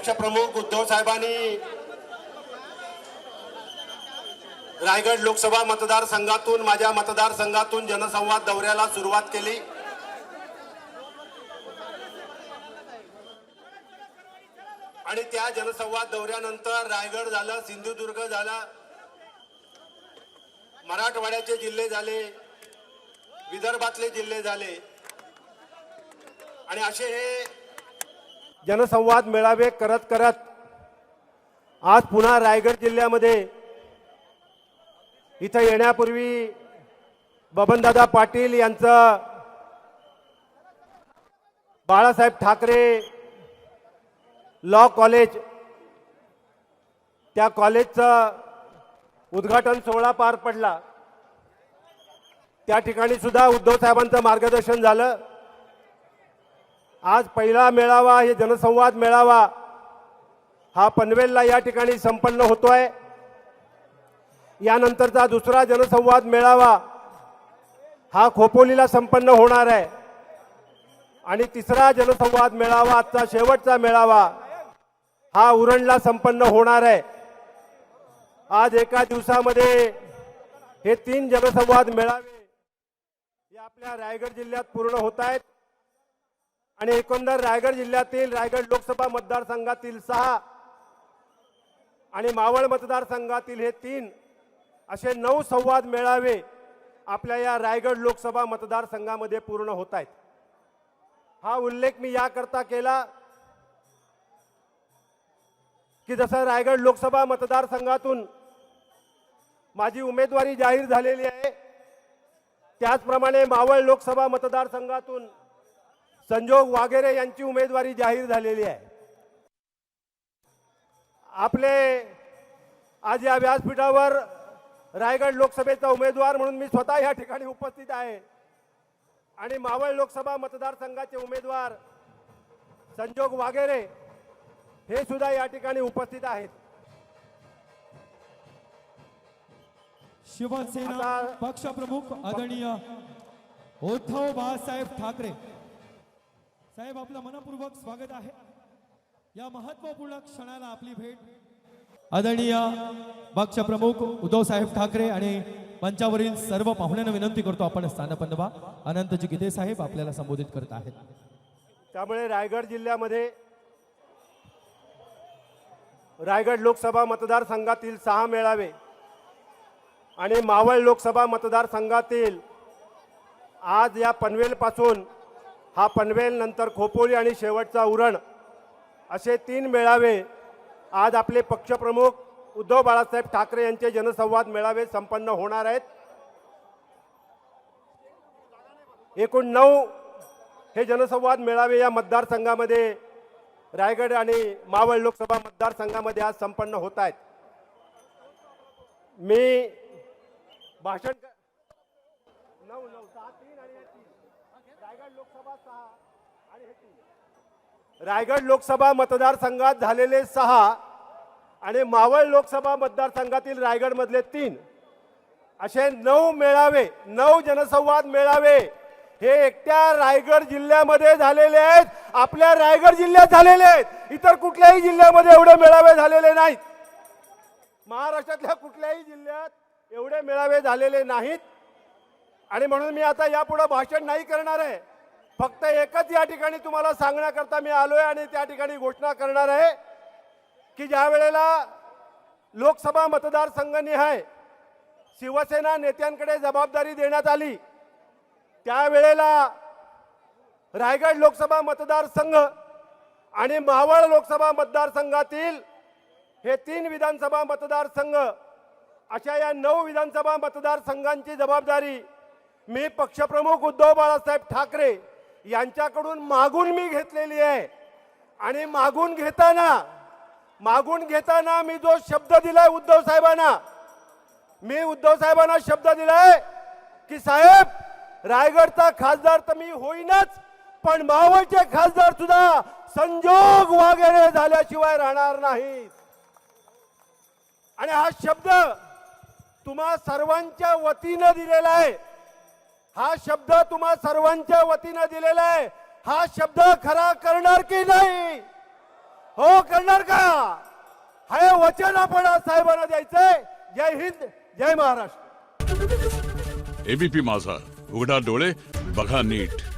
पक्षप्रमुख उद्धव साहेबांनी रायगड लोकसभा मतदारसंघातून माझ्या मतदारसंघातून जनसंवाद दौऱ्याला सुरुवात केली। आणि त्या जनसंवाद दौऱ्यानंतर रायगड झालं, सिंधुदुर्ग झाला, मराठवाड्याचे जिल्हे झाले, विदर्भातले जिल्हे झाले आणि असे हे जनसंवाद मेळावे करत करत आज पुन्हा रायगड जिल्ह्यामध्ये इथं येण्यापूर्वी बबनदादा पाटील यांचं बाळासाहेब ठाकरे लॉ कॉलेज, त्या कॉलेजचं उद्घाटन सोहळा पार पडला। त्या ठिकाणी सुद्धा उद्धव साहेबांचं मार्गदर्शन झालं। आज पहिला मेळावा, हे जनसंवाद मेळावा हा पनवेलला या ठिकाणी संपन्न होतोय। यानंतरचा दुसरा जनसंवाद मेळावा हा खोपोलीला संपन्न होणार आहे आणि तिसरा जनसंवाद मेळावा, आजचा शेवटचा मेळावा, हा उरणला संपन्न होणार आहे। आज एका दिवसामध्ये हे 3 जनसंवाद मेळावे हे आपल्या रायगड जिल्ह्यात पूर्ण होत आहेत आणि एकंदर रायगड जिल्ह्यातील रायगड लोकसभा मतदारसंघातील 6 आणि मावळ मतदारसंघातील हे 3 असे 9 संवाद मेळावे आपल्या या रायगड लोकसभा मतदारसंघामध्ये पूर्ण होत आहेत। हा उल्लेख मी याकरता केला की जसं रायगड लोकसभा मतदारसंघातून माझी उमेदवारी जाहीर झालेली आहे, त्याचप्रमाणे मावळ लोकसभा मतदारसंघातून संजोग वाघेरे यांची उमेदवारी जाहीर झालेली आहे। आपले आज या व्यासपीठावर रायगड लोकसभेचा उमेदवार म्हणून मी स्वतः या ठिकाणी उपस्थित आहे आणि मावळ लोकसभा मतदारसंघाचे उमेदवार संजोग वाघेरे हे सुद्धा या ठिकाणी उपस्थित आहेत। शिवसेना पक्षप्रमुख आदरणीय उद्धव बाळासाहेब ठाकरे साहेब, आपलं मनपूर्वक स्वागत आहे। या महत्त्वपूर्ण क्षणाला आपली भेट आदरणीय पक्षप्रमुख उद्धव साहेब ठाकरे आणि मंचावरील सर्व पाहुण्यांना विनंती करतो आपण स्थानपन्न व्हा। अनंतजी गीते साहेब आपल्याला संबोधित करत आहेत। त्यामुळे रायगड जिल्ह्यामध्ये रायगड लोकसभा मतदारसंघातील 6 मेळावे आणि मावळ लोकसभा मतदारसंघातील आज या पनवेलपासून हा पनवेल, नंतर खोपोली आणि शेवटचा उरण असे 3 मेळावे आज आपले पक्षप्रमुख उद्धव बाळासाहेब ठाकरे यांचे जनसंवाद मेळावे संपन्न होणार आहेत। एकूण 9 हे जनसंवाद मेळावे या मतदारसंघामध्ये रायगड आणि मावळ लोकसभा मतदारसंघामध्ये आज संपन्न होत आहेत। मी भाषण 9 6 3 आणि 3 रायगड लोकसभा 6 आणि 3 रायगड लोकसभा मतदारसंघात झालेले 6 आणि मावळ लोकसभा मतदारसंघातील रायगड मधले 3 असे 9 मेळावे, 9 जनसंवाद मेळावे हे एकट्या रायगड जिल्ह्यामध्ये झालेले आहेत। आपल्या रायगड जिल्ह्यात झालेले आहेत, इतर कुठल्याही जिल्ह्यामध्ये एवढे मेळावे झालेले नाहीत। महाराष्ट्रातल्या कुठल्याही जिल्ह्यात एवढे मेळावे झालेले नाहीत आणि म्हणून मी आता यापुढे भाषण नाही करणार आहे। फक्त एकच या ठिकाणी तुम्हाला सांगण्याकरता मी आलोय आणि त्या ठिकाणी घोषणा करणार आहे की ज्या वेळेला लोकसभा मतदारसंघनिहाय शिवसेना नेत्यांकडे जबाबदारी देण्यात आली, त्यावेळेला रायगड लोकसभा मतदारसंघ आणि मावळ लोकसभा मतदारसंघातील हे 3 विधानसभा मतदारसंघ अशा या 9 विधानसभा मतदारसंघांची जबाबदारी मी पक्षप्रमुख उद्धव बाळासाहेब ठाकरे यांच्याकडून मागून मी घेतलेली आहे आणि मागून घेताना मी जो शब्द दिलाय उद्धव साहेबांना, मी उद्धव साहेबांना शब्द दिलाय की साहेब रायगडचा खासदार तर मी होईनच, पण मावळचे खासदार सुद्धा संजोग वाघेरे झाल्याशिवाय राहणार नाहीत। आणि हा शब्द तुम्हा सर्वांच्या वतीने दिलेला आहे, हा शब्द तुम्हा सर्वांच्या वतीने दिलेला आहे। हा शब्द खरा करणार की नाही, हो करणार का? हे वचन आपण आज साहेबांना द्यायचंय. जय हिंद, जय महाराष्ट्र. एबीपी माझा, उघडा डोळे बघा नीट.